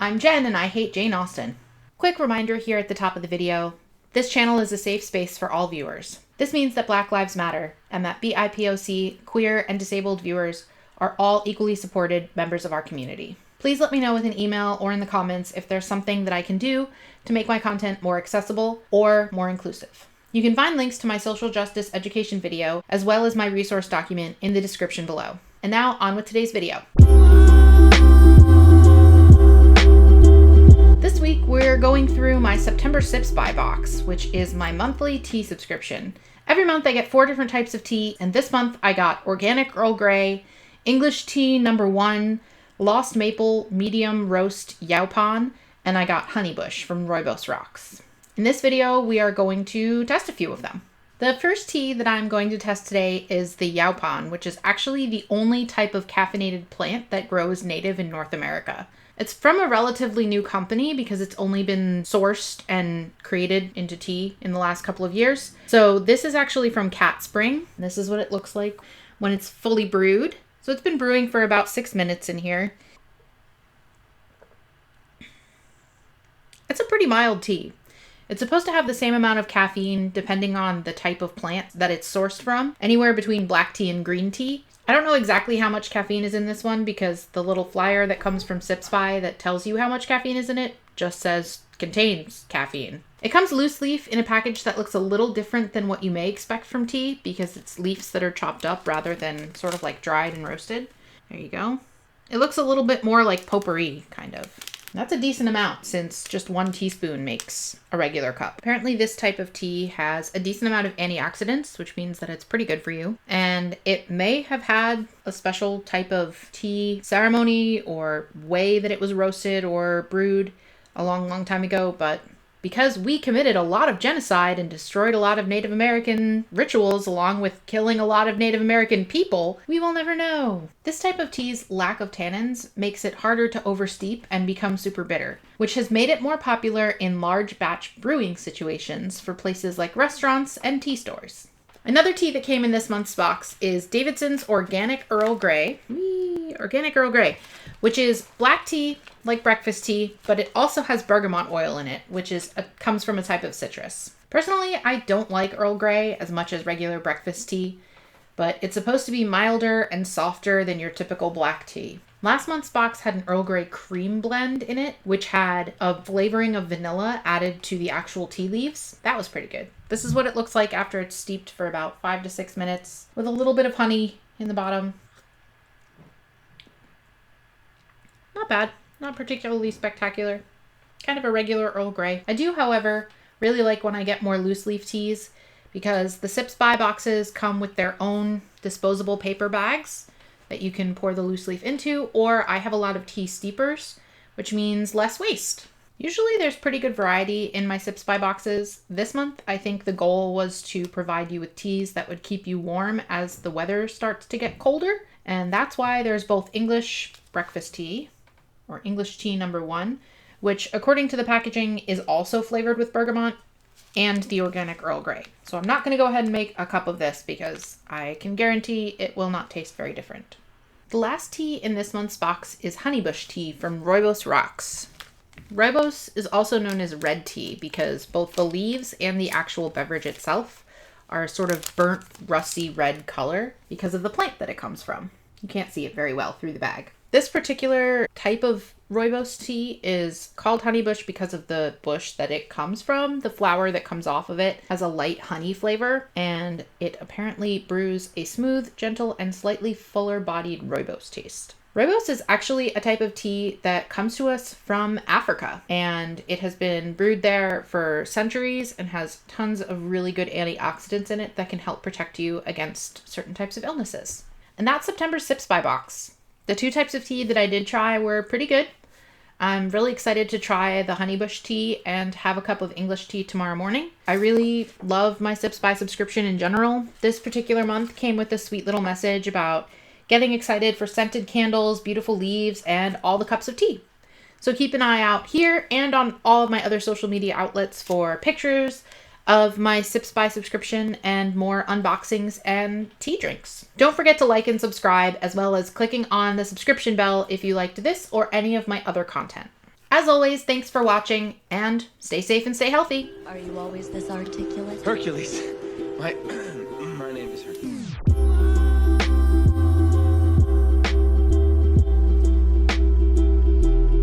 I'm Jen and I hate Jane Austen. Quick reminder here at the top of the video, this channel is a safe space for all viewers. This means that Black Lives Matter and that BIPOC, queer, and disabled viewers are all equally supported members of our community. Please let me know with an email or in the comments if there's something that I can do to make my content more accessible or more inclusive. You can find links to my social justice education video as well as my resource document in the description below. And now on with today's video. This week we're going through my September Sipsby box, which is my monthly tea subscription. Every month I get 4 different types of tea, and this month I got Organic Earl Grey, English Tea No. 1, Lost Maple Medium Roast Jrpendragon, and I got Honeybush from Rooibos Rocks. In this video we are going to test a few of them. The first tea that I'm going to test today is the Jrpendragon, which is actually the only type of caffeinated plant that grows native in North America. It's from a relatively new company because it's only been sourced and created into tea in the last couple of years. So this is actually from Cat Spring. This is what it looks like when it's fully brewed. So it's been brewing for about 6 minutes in here. It's a pretty mild tea. It's supposed to have the same amount of caffeine depending on the type of plant that it's sourced from, anywhere between black tea and green tea. I don't know exactly how much caffeine is in this one because the little flyer that comes from Sipsby that tells you how much caffeine is in it just says contains caffeine. It comes loose leaf in a package that looks a little different than what you may expect from tea because it's leaves that are chopped up rather than sort of like dried and roasted. There you go. It looks a little bit more like potpourri, kind of. That's a decent amount since just 1 teaspoon makes a regular cup. Apparently this type of tea has a decent amount of antioxidants, which means that it's pretty good for you. And it may have had a special type of tea ceremony or way that it was roasted or brewed a long, long time ago, but because we committed a lot of genocide and destroyed a lot of Native American rituals along with killing a lot of Native American people, we will never know. This type of tea's lack of tannins makes it harder to oversteep and become super bitter, which has made it more popular in large batch brewing situations for places like restaurants and tea stores. Another tea that came in this month's box is Davidson's Organic Earl Grey. Organic Earl Grey, which is black tea like breakfast tea, but it also has bergamot oil in it, which comes from a type of citrus. Personally, I don't like Earl Grey as much as regular breakfast tea, but it's supposed to be milder and softer than your typical black tea. Last month's box had an Earl Grey cream blend in it, which had a flavoring of vanilla added to the actual tea leaves. That was pretty good. This is what it looks like after it's steeped for about 5 to 6 minutes with a little bit of honey in the bottom. Not bad. Not particularly spectacular. Kind of a regular Earl Grey. I do, however, really like when I get more loose leaf teas because the Sipsby boxes come with their own disposable paper bags that you can pour the loose leaf into, or I have a lot of tea steepers, which means less waste. Usually there's pretty good variety in my Sipsby boxes. This month, I think the goal was to provide you with teas that would keep you warm as the weather starts to get colder, and that's why there's both English breakfast tea, or English Tea No. 1, which according to the packaging is also flavored with bergamot, and the Organic Earl Grey. So I'm not going to go ahead and make a cup of this because I can guarantee it will not taste very different. The last tea in this month's box is Honeybush tea from Rooibos Rocks. Rooibos is also known as red tea because both the leaves and the actual beverage itself are sort of burnt, rusty red color because of the plant that it comes from. You can't see it very well through the bag. This particular type of Rooibos tea is called honeybush because of the bush that it comes from. The flower that comes off of it has a light honey flavor, and it apparently brews a smooth, gentle, and slightly fuller-bodied Rooibos taste. Rooibos is actually a type of tea that comes to us from Africa, and it has been brewed there for centuries and has tons of really good antioxidants in it that can help protect you against certain types of illnesses. And that's September's Sipsby box. The 2 types of tea that I did try were pretty good. I'm really excited to try the Honeybush tea and have a cup of English tea tomorrow morning. I really love my Sipsby subscription in general. This particular month came with a sweet little message about getting excited for scented candles, beautiful leaves, and all the cups of tea. So keep an eye out here and on all of my other social media outlets for pictures of my Sipsby subscription and more unboxings and tea drinks. Don't forget to like and subscribe, as well as clicking on the subscription bell if you liked this or any of my other content. As As always, thanks for watching, and stay safe and stay healthy. Are you always this articulate? Hercules. My name is Hercules.